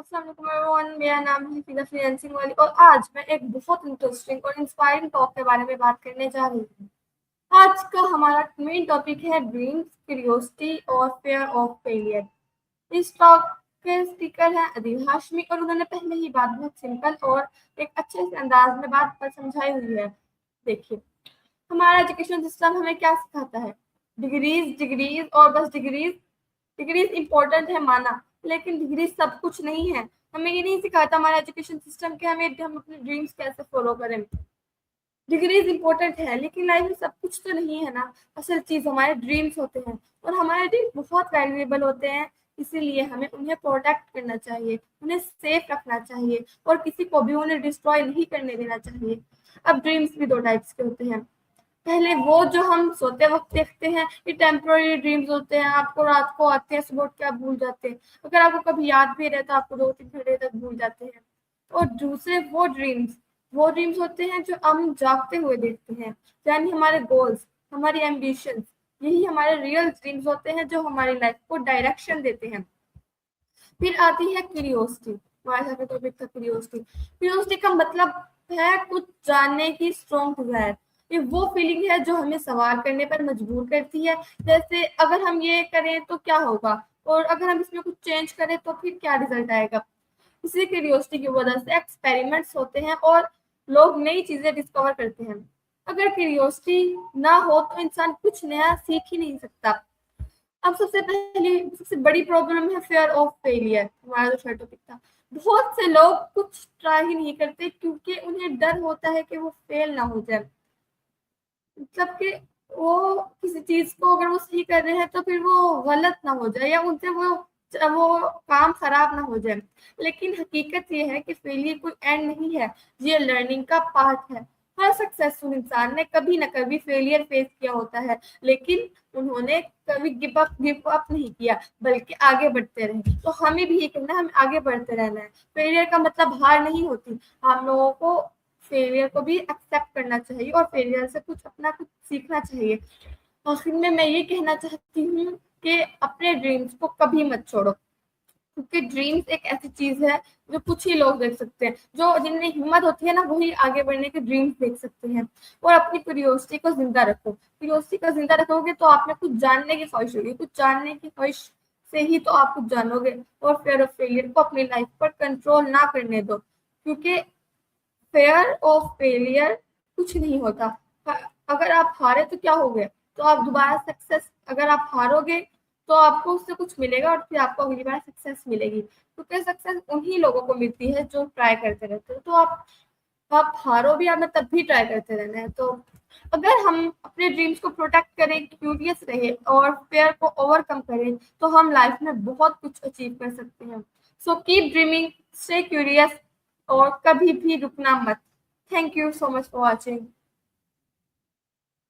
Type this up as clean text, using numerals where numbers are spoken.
अस्सलाम वालेकुम एवरीवन, मेरा नाम है फिदा फ्रीलांसिंग वाली और आज मैं एक बहुत इंटरेस्टिंग और इंस्पायरिंग टॉक के बारे में बात करने जा रही हूँ। आज का हमारा मेन टॉपिक है ड्रीम्स, क्यूरियोसिटी और फियर ऑफ फेलियर। इस टॉक के स्पीकर हैं अदील हाशमी और उन्होंने पहले ही बात बहुत सिंपल और एक अच्छे से अंदाज में बात पर समझाई हुई है। देखिए, हमारा एजुकेशन सिस्टम हमें क्या सिखाता है? डिग्रीज डिग्रीज और बस डिग्रीज। डिग्रीज इंपॉर्टेंट है माना, लेकिन डिग्री सब कुछ नहीं है। हमें ये नहीं सिखाता हमारा एजुकेशन सिस्टम के हम अपने ड्रीम्स कैसे फॉलो करें। डिग्रीज इंपॉर्टेंट है लेकिन लाइफ में सब कुछ तो नहीं है ना। असल चीज हमारे ड्रीम्स होते हैं और हमारे ड्रीम बहुत वैल्यूएबल होते हैं। इसीलिए हमें उन्हें प्रोटेक्ट करना चाहिए, उन्हें सेफ रखना चाहिए और किसी को भी उन्हें डिस्ट्रॉय नहीं करने देना चाहिए। अब ड्रीम्स भी दो टाइप्स के होते हैं। पहले वो जो हम सोते वक्त देखते हैं, ये टेम्पररी ड्रीम्स होते हैं। आपको रात को आते हैं, सुबह उठ के आप भूल जाते हैं। अगर आपको कभी याद भी रहे तो आपको 2-3 घंटे तक भूल जाते हैं। और दूसरे वो ड्रीम्स होते हैं जो हम जागते हुए देखते हैं, यानी हमारे गोल्स, हमारी एम्बिशंस। यही हमारे रियल ड्रीम्स होते हैं जो हमारी लाइफ को डायरेक्शन देते हैं। फिर आती है क्यूरियोसिटी। हमारे साथ टॉपिक था क्यूरियोसिटी। क्यूरियोसिटी का मतलब है कुछ जानने की स्ट्रॉन्ग डिजायर। ये वो फीलिंग है जो हमें सवाल करने पर मजबूर करती है। जैसे अगर हम ये करें तो क्या होगा, और अगर हम इसमें कुछ चेंज करें तो फिर क्या रिजल्ट आएगा। इसी क्यूरियोसिटी की वजह से एक्सपेरिमेंट्स होते हैं और लोग नई चीजें डिस्कवर करते हैं। अगर क्यूरियोसिटी ना हो तो इंसान कुछ नया सीख ही नहीं सकता। अब सबसे बड़ी प्रॉब्लम है फियर ऑफ फेलियर। हमारा जो टॉपिक था, बहुत से लोग कुछ ट्राई ही नहीं करते क्योंकि उन्हें डर होता है कि वो फेल ना हो जाए। मतलब कि वो किसी चीज को अगर वो सही कर रहे हैं तो फिर वो गलत ना हो जाए या उनसे वो काम खराब ना हो जाए। लेकिन हकीकत ये है कि फेलियर कोई एंड नहीं है, ये लर्निंग का पार्ट है। हर सक्सेसफुल इंसान ने कभी ना कभी फेलियर फेस किया होता है, लेकिन उन्होंने कभी गिव अप नहीं किया, बल्कि आगे बढ़ते रहे। तो हमें भी ये करना है, हमें आगे बढ़ते रहना है। फेलियर का मतलब हार नहीं होती। हम लोगों को फेलियर को भी एक्सेप्ट करना चाहिए और फेलियर से कुछ सीखना चाहिए। आखिर में मैं ये कहना चाहती हूँ कि अपने ड्रीम्स को कभी मत छोड़ो, क्योंकि ड्रीम्स एक ऐसी चीज है जो कुछ ही लोग देख सकते हैं। जो जिनमें हिम्मत होती है ना, वही आगे बढ़ने के ड्रीम्स देख सकते हैं। और अपनी क्यूरियोसिटी को जिंदा रखो। क्यूरियोसिटी को जिंदा रखोगे तो आप में कुछ जानने की ख्वाहिश होगी, कुछ जानने की ख्वाहिश से ही तो आप कुछ जानोगे। और फियर ऑफ फेलियर को अपनी लाइफ पर कंट्रोल ना करने दो, क्योंकि फेयर ऑफ फेलियर कुछ नहीं होता। अगर आप हारे तो क्या हो गया, तो आप दोबारा सक्सेस, अगर आप हारोगे तो आपको उससे कुछ मिलेगा और फिर आपको अगली बार सक्सेस मिलेगी, क्योंकि सक्सेस उन्हीं लोगों को मिलती है जो ट्राई करते रहते हैं। तो आप हारो भी, हमें तब भी ट्राई करते रहना है। तो अगर हम अपने ड्रीम्स को प्रोटेक्ट करें, क्यूरियस रहे और फेयर को ओवरकम करें, तो हम लाइफ में बहुत कुछ अचीव कर सकते हैं। So keep dreaming, stay curious और कभी भी रुकना मत। Thank you so much for watching.